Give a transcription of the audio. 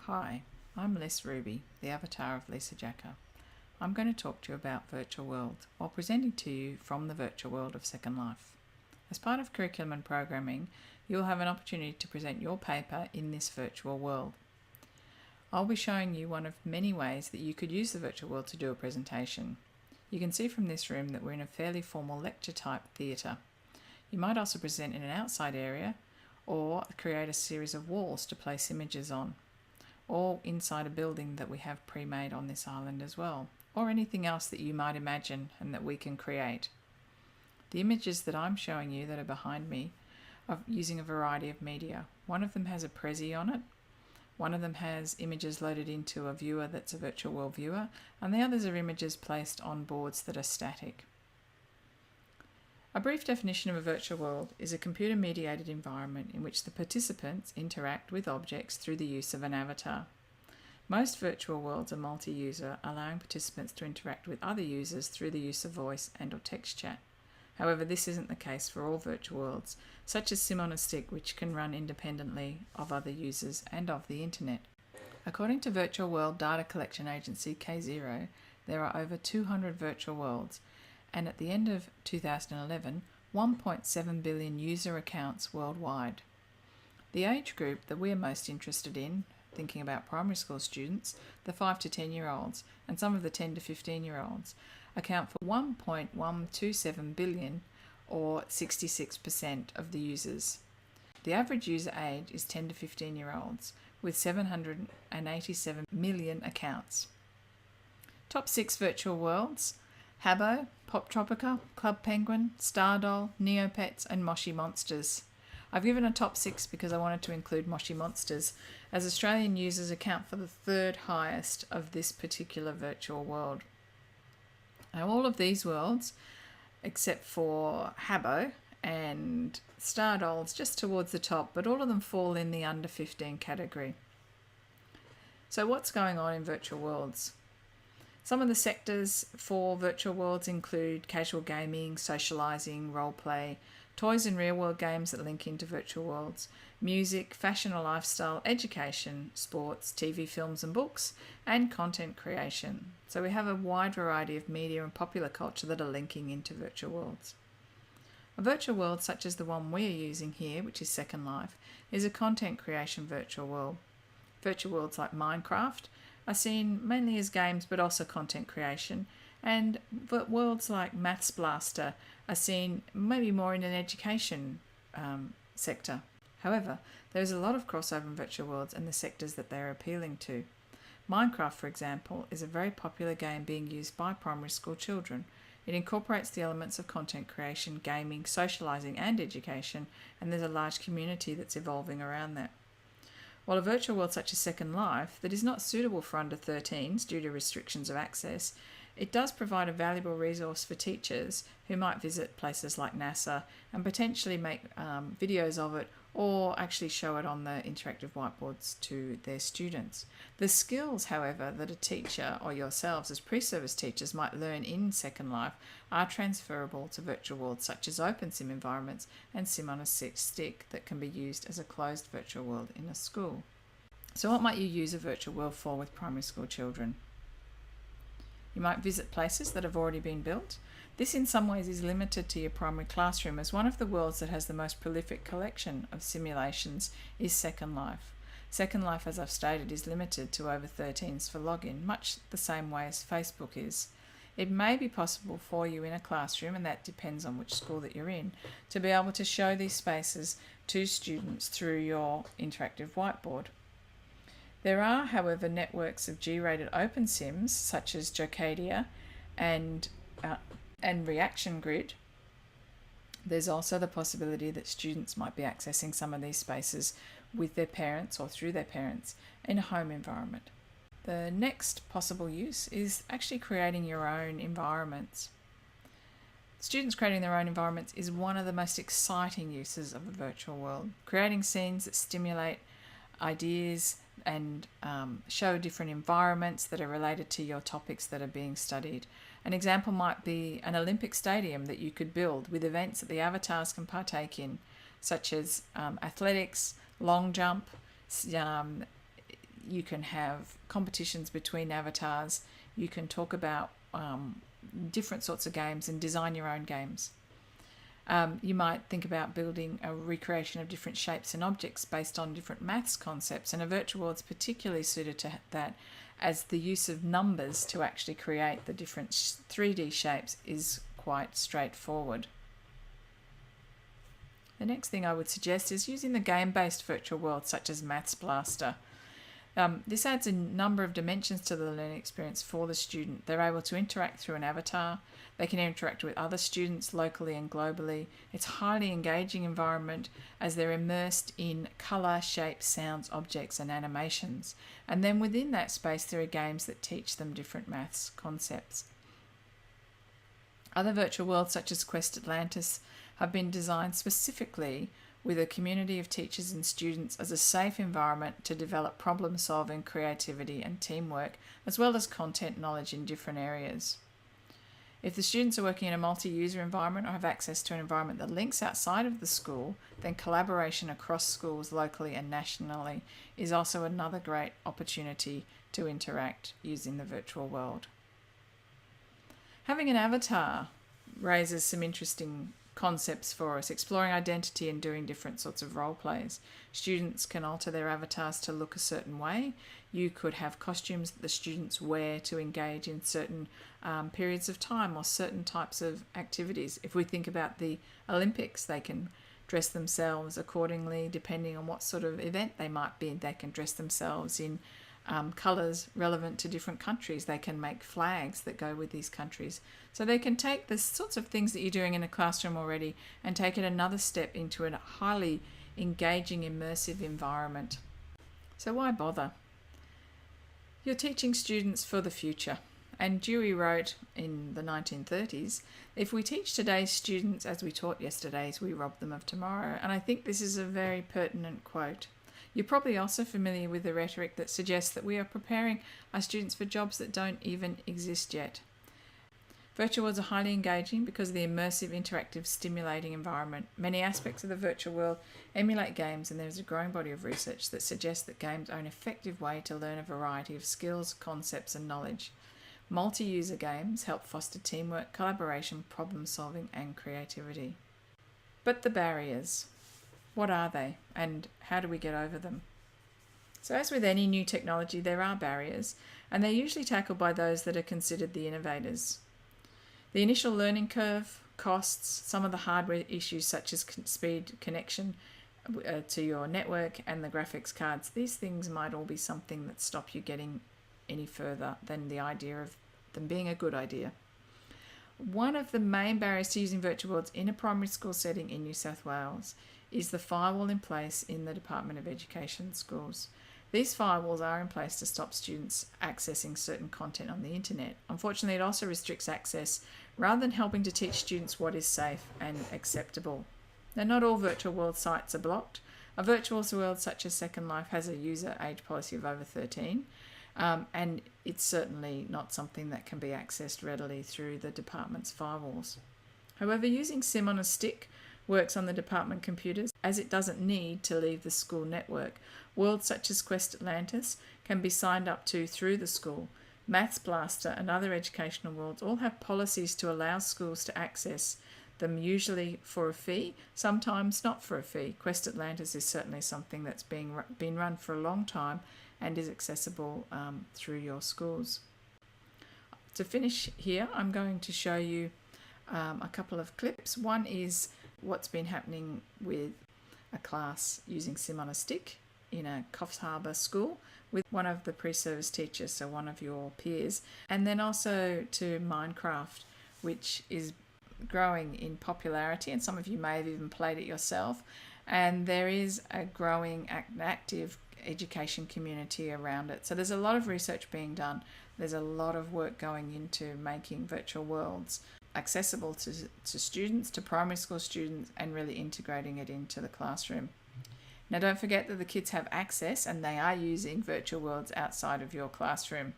Hi, I'm Liz Ruby, the avatar of Lisa Jacker. I'm going to talk to you about virtual worlds while presenting to you from the virtual world of Second Life. As part of curriculum and programming, you'll have an opportunity to present your paper in this virtual world. I'll be showing you one of many ways that you could use the virtual world to do a presentation. You can see from this room that we're in a fairly formal lecture type theatre. You might also present in an outside area or create a series of walls to place images on, or inside a building that we have pre-made on this island as well, or anything else that you might imagine and that we can create. The images that I'm showing you that are behind me are using a variety of media. One of them has a Prezi on it, one of them has images loaded into a viewer that's a virtual world viewer, and the others are images placed on boards that are static. A brief definition of a virtual world is a computer-mediated environment in which the participants interact with objects through the use of an avatar. Most virtual worlds are multi-user, allowing participants to interact with other users through the use of voice and/or text chat. However, this isn't the case for all virtual worlds, such as Sim on a Stick, which can run independently of other users and of the internet. According to Virtual World Data Collection Agency K0, there are over 200 virtual worlds, and at the end of 2011, 1.7 billion user accounts worldwide. The age group that we're most interested in, thinking about primary school students, the 5 to 10 year olds, and some of the 10 to 15 year olds, account for 1.127 billion, or 66% of the users. The average user age is 10 to 15 year olds, with 787 million accounts. Top 6 virtual worlds: Habbo, Poptropica, Club Penguin, Stardoll, Neopets, and Moshi Monsters. I've given a top 6 because I wanted to include Moshi Monsters, as Australian users account for the third highest of this particular virtual world. Now, all of these worlds, except for Habbo and Stardoll's just towards the top, but all of them fall in the under 15 category. So what's going on in virtual worlds? Some of the sectors for virtual worlds include casual gaming, socialising, roleplay, toys and real-world games that link into virtual worlds, music, fashion or lifestyle, education, sports, TV, films and books, and content creation. So we have a wide variety of media and popular culture that are linking into virtual worlds. A virtual world such as the one we're using here, which is Second Life, is a content creation virtual world. Virtual worlds like Minecraft are seen mainly as games but also content creation, and worlds like Maths Blaster are seen maybe more in an education sector. However, there is a lot of crossover in virtual worlds and the sectors that they're appealing to. Minecraft, for example, is a very popular game being used by primary school children. It incorporates the elements of content creation, gaming, socialising and education, and there's a large community that's evolving around that. While a virtual world such as Second Life that is not suitable for under 13s due to restrictions of access, it does provide a valuable resource for teachers who might visit places like NASA and potentially make videos of it or actually show it on the interactive whiteboards to their students. The skills, however, that a teacher or yourselves as pre-service teachers might learn in Second Life are transferable to virtual worlds such as open sim environments and Sim on a Stick that can be used as a closed virtual world in a school. So what might you use a virtual world for with primary school children? You might visit places that have already been built. This in some ways is limited to your primary classroom, as one of the worlds that has the most prolific collection of simulations is Second Life. Second Life, as I've stated, is limited to over 13s for login, much the same way as Facebook is. It may be possible for you in a classroom, and that depends on which school that you're in, to be able to show these spaces to students through your interactive whiteboard. There are, however, networks of G-rated open sims such as Jocadia and Reaction Grid. There's also the possibility that students might be accessing some of these spaces with their parents or through their parents in a home environment. The next possible use is actually creating your own environments. Students creating their own environments is one of the most exciting uses of a virtual world. Creating scenes that stimulate ideas and show different environments that are related to your topics that are being studied. An example might be an Olympic stadium that you could build with events that the avatars can partake in, such as athletics, long jump, You can have competitions between avatars. You can talk about different sorts of games and design your own games. You might think about building a recreation of different shapes and objects based on different maths concepts, and a virtual world is particularly suited to that, as the use of numbers to actually create the different 3D shapes is quite straightforward. The next thing I would suggest is using the game-based virtual world such as Maths Blaster. This adds a number of dimensions to the learning experience for the student. They're able to interact through an avatar. They can interact with other students locally and globally. It's a highly engaging environment as they're immersed in colour, shapes, sounds, objects and animations. And then within that space there are games that teach them different maths concepts. Other virtual worlds such as Quest Atlantis have been designed specifically with a community of teachers and students as a safe environment to develop problem solving, creativity and teamwork, as well as content knowledge in different areas. If the students are working in a multi-user environment or have access to an environment that links outside of the school, then collaboration across schools locally and nationally is also another great opportunity to interact using the virtual world. Having an avatar raises some interesting concepts for us, exploring identity and doing different sorts of role plays. Students can alter their avatars to look a certain way. You could have costumes that the students wear to engage in certain periods of time or certain types of activities. If we think about the Olympics, they can dress themselves accordingly depending on what sort of event they might be in. They can dress themselves in colours relevant to different countries. They can make flags that go with these countries. So they can take the sorts of things that you're doing in a classroom already and take it another step into a highly engaging, immersive environment. So why bother? You're teaching students for the future. And Dewey wrote in the 1930s, if we teach today's students as we taught yesterday's, we rob them of tomorrow. And I think this is a very pertinent quote. You're probably also familiar with the rhetoric that suggests that we are preparing our students for jobs that don't even exist yet. Virtual worlds are highly engaging because of the immersive, interactive, stimulating environment. Many aspects of the virtual world emulate games, and there is a growing body of research that suggests that games are an effective way to learn a variety of skills, concepts, and knowledge. Multi-user games help foster teamwork, collaboration, problem solving, and creativity. But the barriers. What are they, and how do we get over them? So as with any new technology, there are barriers, and they're usually tackled by those that are considered the innovators. The initial learning curve, costs, some of the hardware issues such as speed connection to your network and the graphics cards, these things might all be something that stop you getting any further than the idea of them being a good idea. One of the main barriers to using virtual worlds in a primary school setting in New South Wales is the firewall in place in the Department of Education schools. These firewalls are in place to stop students accessing certain content on the internet. Unfortunately, it also restricts access rather than helping to teach students what is safe and acceptable. Now, not all virtual world sites are blocked. A virtual world such as Second Life has a user age policy of over 13, and it's certainly not something that can be accessed readily through the department's firewalls. However, using SIM on a stick works on the department computers as it doesn't need to leave the school network. Worlds such as Quest Atlantis can be signed up to through the school. Maths Blaster and other educational worlds all have policies to allow schools to access them, usually for a fee, sometimes not for a fee. Quest Atlantis is certainly something that's been run for a long time and is accessible through your schools. To finish here, I'm going to show you a couple of clips. One is what's been happening with a class using SIM on a stick in a Coffs Harbour school with one of the pre-service teachers, so one of your peers, and then also to Minecraft, which is growing in popularity, and some of you may have even played it yourself, and there is a growing active education community around it. So there's a lot of research being done. There's a lot of work going into making virtual worlds accessible to students, to primary school students, and really integrating it into the classroom. Now, don't forget that the kids have access and they are using virtual worlds outside of your classroom.